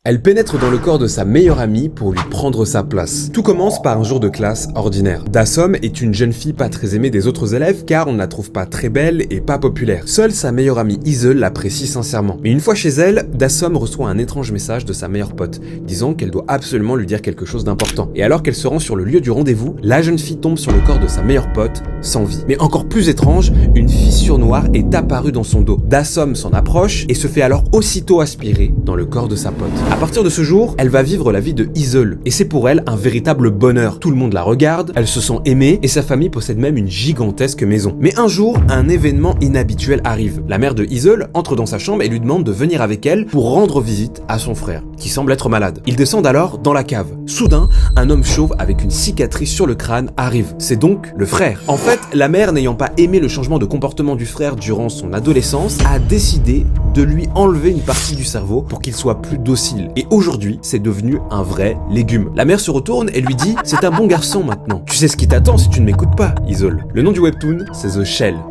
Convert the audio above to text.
Elle pénètre dans le corps de sa meilleure amie pour lui prendre sa place. Tout commence par un jour de classe ordinaire. Dasom est une jeune fille pas très aimée des autres élèves car on ne la trouve pas très belle et pas populaire. Seule sa meilleure amie Isel l'apprécie sincèrement. Mais une fois chez elle, Dasom reçoit un étrange message de sa meilleure pote, disant qu'elle doit absolument lui dire quelque chose d'important. Et alors qu'elle se rend sur le lieu du rendez-vous, la jeune fille tombe sur le corps de sa meilleure pote, sans vie. Mais encore plus étrange, une fissure noire est apparue dans son dos. Dasom s'en approche et se fait alors aussitôt aspirer dans le corps de sa pote. À partir de ce jour, elle va vivre la vie de Isel, et c'est pour elle un véritable bonheur. Tout le monde la regarde, elle se sent aimée, et sa famille possède même une gigantesque maison. Mais un jour, un événement inhabituel arrive. La mère de Isel entre dans sa chambre et lui demande de venir avec elle pour rendre visite à son frère, qui semble être malade. Ils descendent alors dans la cave. Soudain, un homme chauve avec une cicatrice sur le crâne arrive. C'est donc le frère. En fait, la mère, n'ayant pas aimé le changement de comportement du frère durant son adolescence, a décidé de lui enlever une partie du cerveau pour qu'il soit plus docile. Et aujourd'hui, c'est devenu un vrai légume. La mère se retourne et lui dit « C'est un bon garçon maintenant. Tu sais ce qui t'attend si tu ne m'écoutes pas, Isel. » Le nom du webtoon, c'est The Shell.